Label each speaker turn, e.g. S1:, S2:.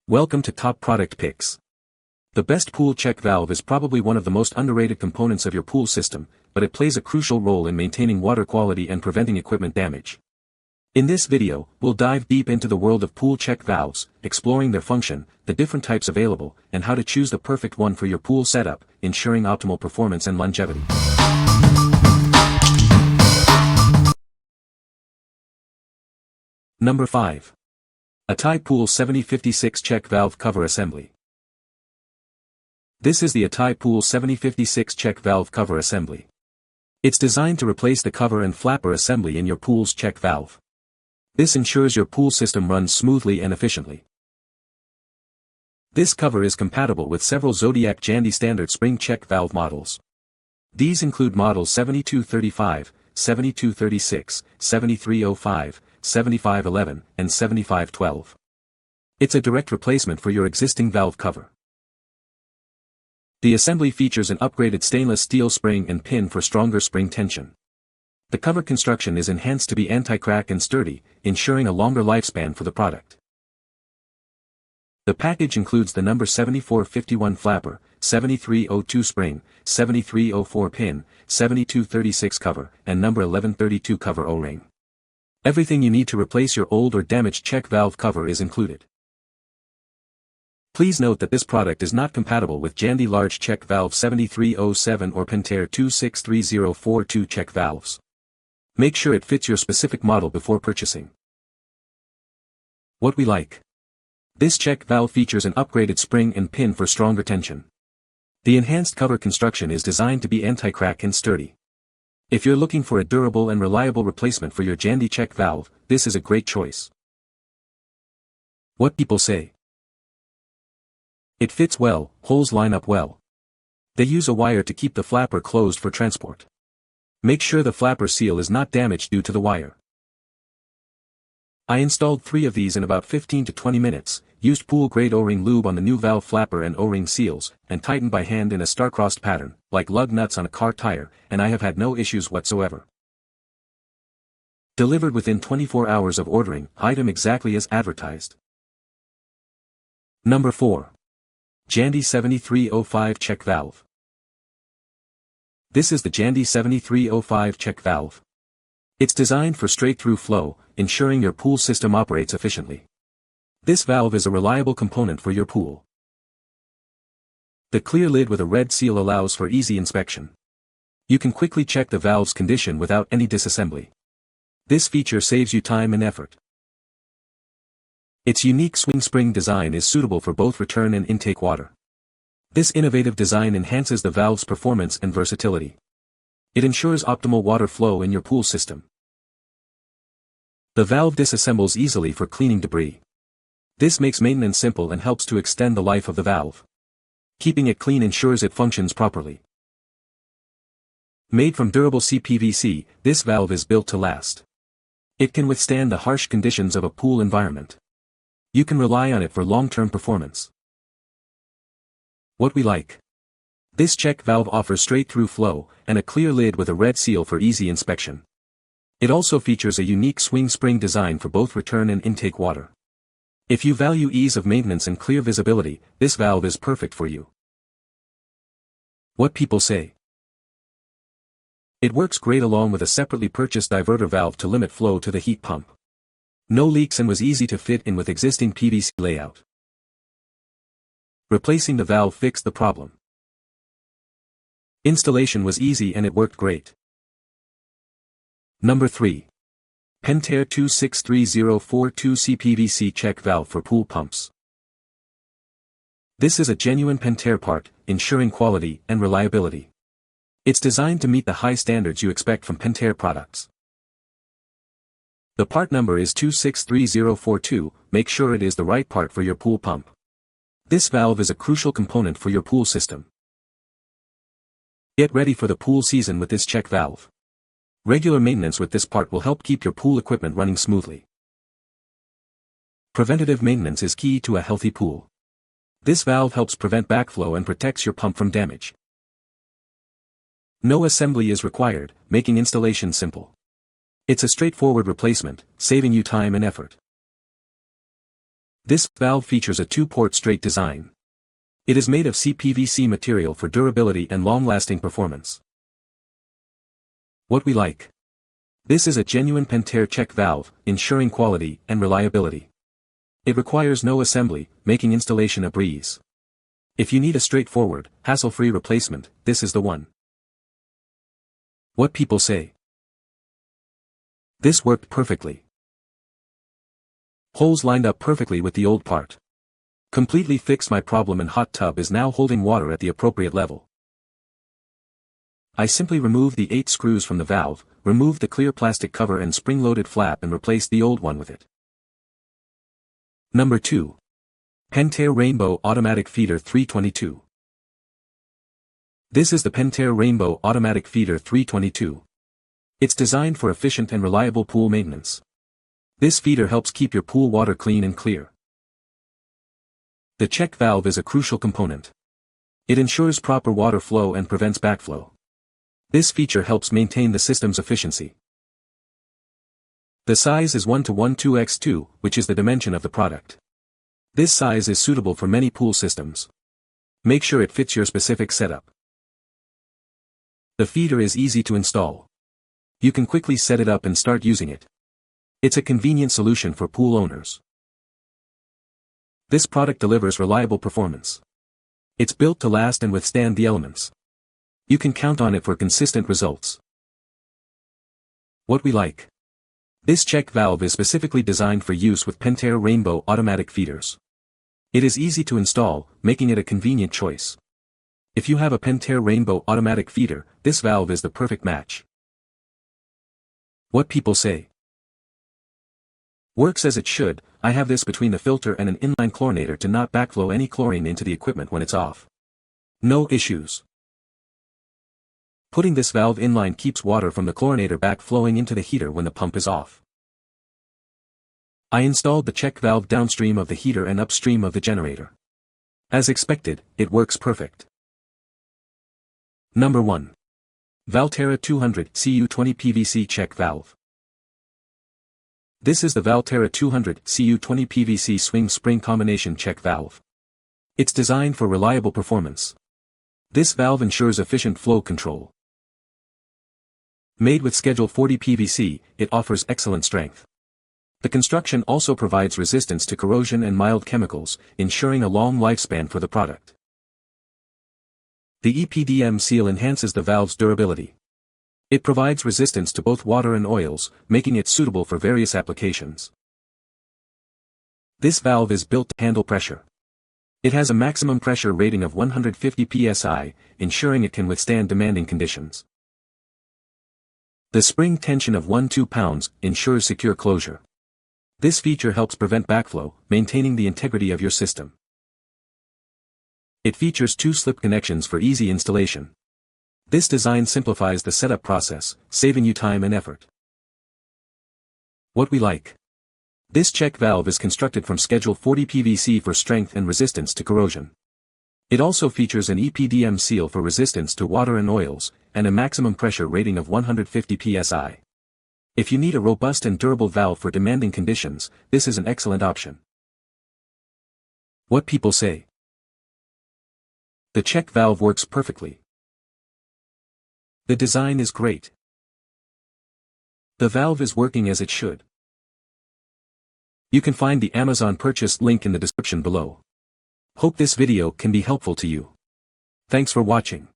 S1: Welcome to Top Product Picks. The best pool check valve is probably one of the most underrated components of your pool system, but it plays a crucial role in maintaining water quality and preventing equipment damage. In this video, we'll dive deep into the world of pool check valves, exploring their function, the different types available, and how to choose the perfect one for your pool setup, ensuring optimal performance and longevity. Number 5. ATIE Pool 7056 Check Valve Cover Assembly. This is the ATIE Pool 7056 Check Valve Cover Assembly. It's designed to replace the cover and flapper assembly in your pool's check valve. This ensures your pool system runs smoothly and efficiently. This cover is compatible with several Zodiac Jandy standard spring check valve models. These include models 7235, 7236, 7305, 7511, and 7512. It's a direct replacement for your existing valve cover. The assembly features an upgraded stainless steel spring and pin for stronger spring tension. The cover construction is enhanced to be anti-crack and sturdy, ensuring a longer lifespan for the product. The package includes the number 7451 flapper, 7302 spring, 7304 pin, 7236 cover, and number 1132 cover O-ring. Everything you need to replace your old or damaged check valve cover is included. Please note that this product is not compatible with Jandy Large Check Valve 7307 or Pentair 263042 check valves. Make sure it fits your specific model before purchasing. What we like. This check valve features an upgraded spring and pin for stronger tension. The enhanced cover construction is designed to be anti-crack and sturdy. If you're looking for a durable and reliable replacement for your Jandy check valve, this is a great choice. What people say. It fits well, holes line up well. They use a wire to keep the flapper closed for transport. Make sure the flapper seal is not damaged due to the wire. I installed 3 of these in about 15 to 20 minutes, used pool-grade O-ring lube on the new valve flapper and O-ring seals, and tightened by hand in a star-crossed pattern, like lug nuts on a car tire, and I have had no issues whatsoever. Delivered within 24 hours of ordering, item exactly as advertised. Number 4. Jandy 7305 Check Valve. This is the Jandy 7305 check valve. It's designed for straight-through flow, ensuring your pool system operates efficiently. This valve is a reliable component for your pool. The clear lid with a red seal allows for easy inspection. You can quickly check the valve's condition without any disassembly. This feature saves you time and effort. Its unique swing spring design is suitable for both return and intake water. This innovative design enhances the valve's performance and versatility. It ensures optimal water flow in your pool system. The valve disassembles easily for cleaning debris. This makes maintenance simple and helps to extend the life of the valve. Keeping it clean ensures it functions properly. Made from durable CPVC, this valve is built to last. It can withstand the harsh conditions of a pool environment. You can rely on it for long-term performance. What we like. This check valve offers straight-through flow, and a clear lid with a red seal for easy inspection. It also features a unique swing spring design for both return and intake water. If you value ease of maintenance and clear visibility, this valve is perfect for you. What people say. It works great along with a separately purchased diverter valve to limit flow to the heat pump. No leaks and was easy to fit in with existing PVC layout. Replacing the valve fixed the problem. Installation was easy and it worked great. Number 3. Pentair 263042 CPVC check valve for pool pumps. This is a genuine Pentair part, ensuring quality and reliability. It's designed to meet the high standards you expect from Pentair products. The part number is 263042, make sure it is the right part for your pool pump. This valve is a crucial component for your pool system. Get ready for the pool season with this check valve. Regular maintenance with this part will help keep your pool equipment running smoothly. Preventative maintenance is key to a healthy pool. This valve helps prevent backflow and protects your pump from damage. No assembly is required, making installation simple. It's a straightforward replacement, saving you time and effort. This valve features a 2-port straight design. It is made of CPVC material for durability and long-lasting performance. What we like. This is a genuine Pentair check valve, ensuring quality and reliability. It requires no assembly, making installation a breeze. If you need a straightforward, hassle-free replacement, this is the one. What people say. This worked perfectly. Holes lined up perfectly with the old part. Completely fixed my problem and hot tub is now holding water at the appropriate level. I simply removed the 8 screws from the valve, removed the clear plastic cover and spring-loaded flap and replaced the old one with it. Number 2. Pentair Rainbow Automatic Feeder 322. This is the Pentair Rainbow Automatic Feeder 322. It's designed for efficient and reliable pool maintenance. This feeder helps keep your pool water clean and clear. The check valve is a crucial component. It ensures proper water flow and prevents backflow. This feature helps maintain the system's efficiency. The size is 1:12x2, which is the dimension of the product. This size is suitable for many pool systems. Make sure it fits your specific setup. The feeder is easy to install. You can quickly set it up and start using it. It's a convenient solution for pool owners. This product delivers reliable performance. It's built to last and withstand the elements. You can count on it for consistent results. What we like. This check valve is specifically designed for use with Pentair Rainbow automatic feeders. It is easy to install, making it a convenient choice. If you have a Pentair Rainbow automatic feeder, this valve is the perfect match. What people say. Works as it should. I have this between the filter and an inline chlorinator to not backflow any chlorine into the equipment when it's off. No issues. Putting this valve inline keeps water from the chlorinator backflowing into the heater when the pump is off. I installed the check valve downstream of the heater and upstream of the generator. As expected, it works perfect. Number 1. Valterra 200 CU20 PVC check valve. This is the Valterra 200 CU20 PVC swing spring combination check valve. It's designed for reliable performance. This valve ensures efficient flow control. Made with Schedule 40 PVC, it offers excellent strength. The construction also provides resistance to corrosion and mild chemicals, ensuring a long lifespan for the product. The EPDM seal enhances the valve's durability. It provides resistance to both water and oils, making it suitable for various applications. This valve is built to handle pressure. It has a maximum pressure rating of 150 psi, ensuring it can withstand demanding conditions. The spring tension of 1-2 pounds ensures secure closure. This feature helps prevent backflow, maintaining the integrity of your system. It features 2 slip connections for easy installation. This design simplifies the setup process, saving you time and effort. What we like. This check valve is constructed from Schedule 40 PVC for strength and resistance to corrosion. It also features an EPDM seal for resistance to water and oils, and a maximum pressure rating of 150 psi. If you need a robust and durable valve for demanding conditions, this is an excellent option. What people say. The check valve works perfectly. The design is great. The valve is working as it should. You can find the Amazon purchase link in the description below. Hope this video can be helpful to you. Thanks for watching.